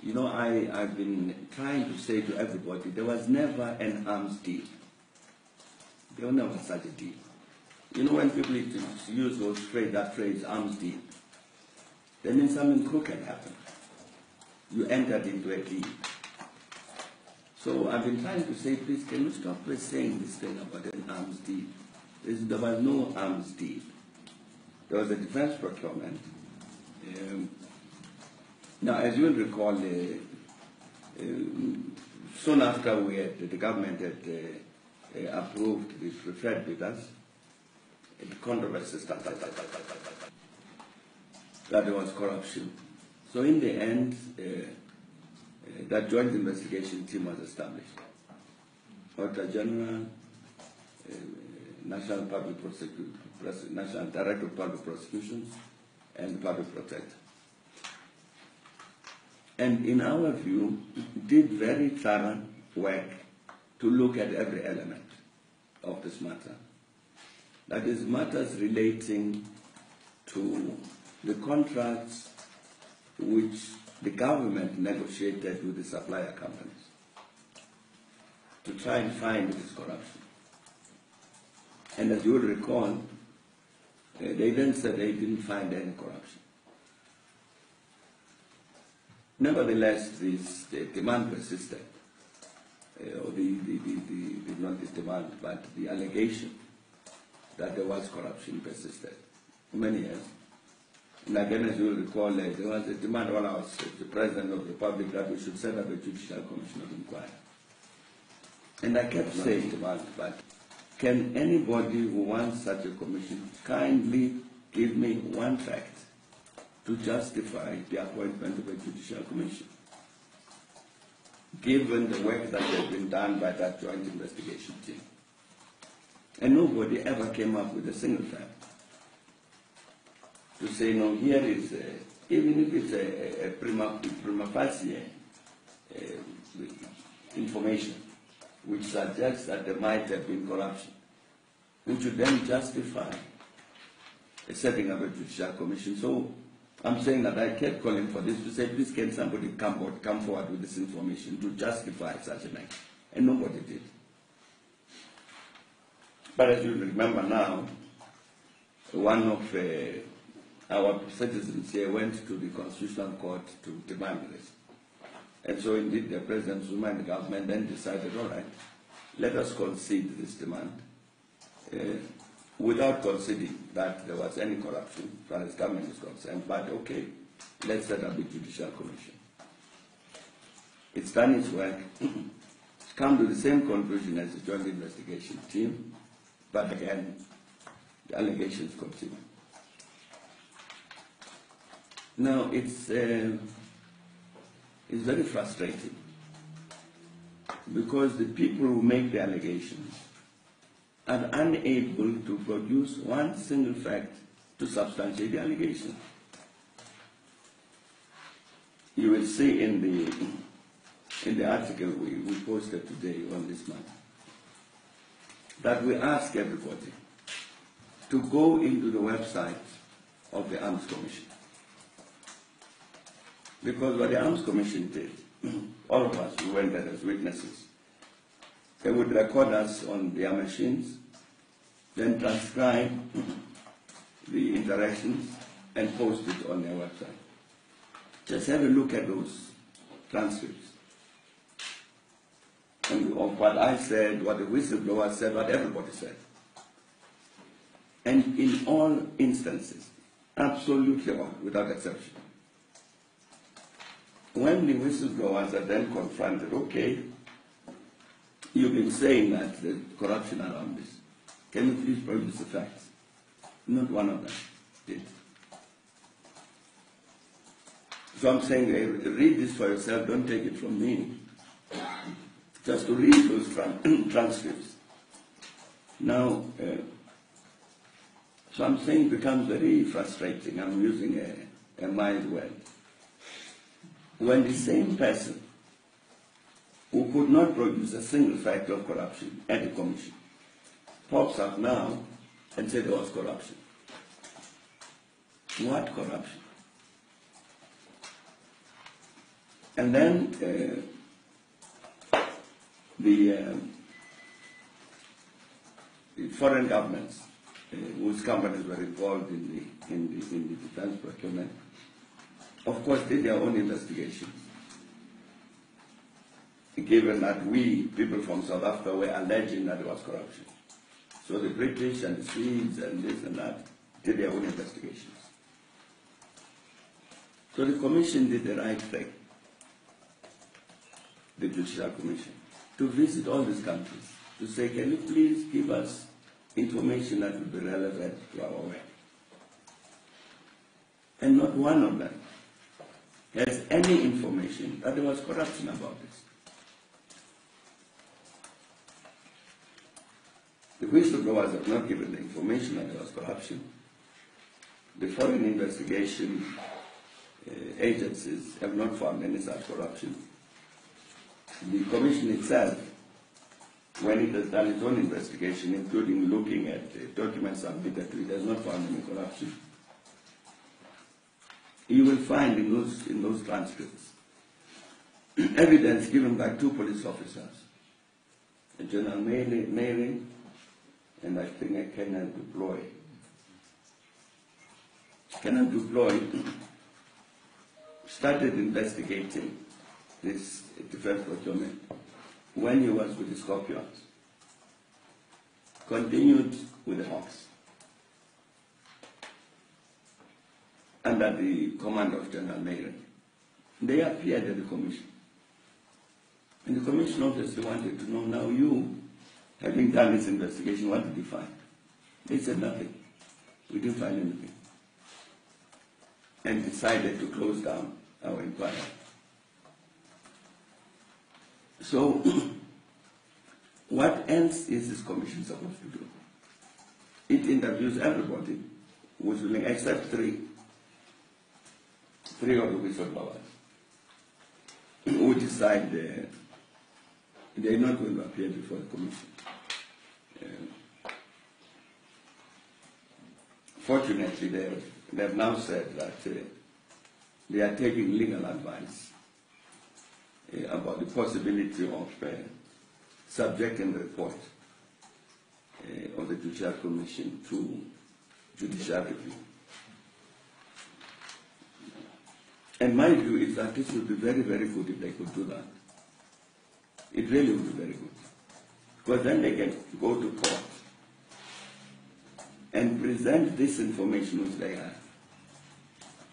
You know, I've been trying to say to everybody, there was never an arms deal. There was never such a deal. You know, when people use that phrase, arms deal, that means something crooked happened. You entered into a deal. So I've been trying to say, please, can you stop saying this thing about an arms deal? There was no arms deal. There was a defense procurement. Now, as you will recall, soon after the government had approved this preferred bidders, the controversy started that there was corruption. So in the end, that joint investigation team was established. Auditor General, National Director of Public Prosecutions, and the Public Protector. And in our view, did very thorough work to look at every element of this matter. That is, matters relating to the contracts which the government negotiated with the supplier companies to try and find this corruption. And as you will recall, they then said they didn't find any corruption. Nevertheless, the demand persisted, or not the demand, but the allegation that there was corruption persisted for many years. And again, as you will recall, there was a demand all out the President of the Republic that we should set up a judicial commission of inquiry. And I kept saying demand, but can anybody who wants such a commission kindly give me one fact to justify the appointment of a judicial commission, given the work that has been done by that joint investigation team? And nobody ever came up with a single fact to say, no, here is, even if it's a prima facie information which suggests that there might have been corruption, which would then justify setting up a judicial commission. So I'm saying that I kept calling for this to say, please can somebody come forward with this information to justify such an act. And nobody did. But as you remember now, one of our citizens here went to the Constitutional Court to demand this. And so indeed the President Zuma and the government then decided, all right, let us concede this demand without conceding that there was any corruption as far as government is concerned. But okay, let's set up a judicial commission. It's done its work. It's come to the same conclusion as the joint investigation team, but again, the allegations continue. Now, it's very frustrating because the people who make the allegations are unable to produce one single fact to substantiate the allegation. You will see in the article we posted today on this matter that we ask everybody to go into the website of the Arms Commission. Because what the Arms Commission did, all of us who went there as witnesses, they would record us on their machines, then transcribe the interactions and post it on their website. Just have a look at those transcripts. And of what I said, what the whistleblower said, what everybody said. And in all instances, absolutely all, without exception, when the whistleblowers are then confronted, okay, you've been saying that there's corruption around this. Can you please produce the facts? Not one of them did. So I'm saying, read this for yourself, don't take it from me. Just to read those transcripts. Now, so I'm saying it becomes very frustrating. I'm using a mild word. When the same person who could not produce a single fact of corruption at the commission pops up now and said there was corruption. What corruption? And then the foreign governments whose companies were involved in the defense procurement, of course, did their own investigations. Given that we, people from South Africa, were alleging that there was corruption. So the British and the Swedes and this and that did their own investigations. So the Commission did the right thing, the Judicial Commission, to visit all these countries, to say, can you please give us information that will be relevant to our work? And not one of them has any information that there was corruption about this. The whistleblowers have not given the information that there was corruption. The foreign investigation agencies have not found any such corruption. The Commission itself, when it has done its own investigation, including looking at documents submitted to it, has not found any corruption. You will find in those transcripts evidence given by two police officers, General Mailing and I think a Kennan Duploy. Kennan Duploy started investigating this defense procurement when he was with the Scorpions, continued with the Hawks, under the command of General Mayer. They appeared at the Commission. And the Commission obviously wanted to know, now you, having done this investigation, what did you find? They said nothing. We didn't find anything. And decided to close down our inquiry. So, what else is this Commission supposed to do? It interviews everybody who's willing, except three of the whistleblowers who decide they're not going to appear before the Commission. Fortunately, they have now said that they are taking legal advice about the possibility of subjecting the report of the Judicial Commission to judicial review. And my view is that this would be very, very good if they could do that. It really would be very good. Because then they can go to court and present this information which they have,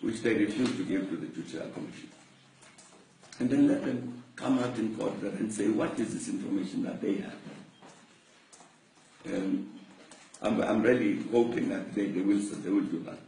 which they refuse to give to the Judicial Commission. And then let them come out in court and say, what is this information that they have? I'm really hoping that they will do that.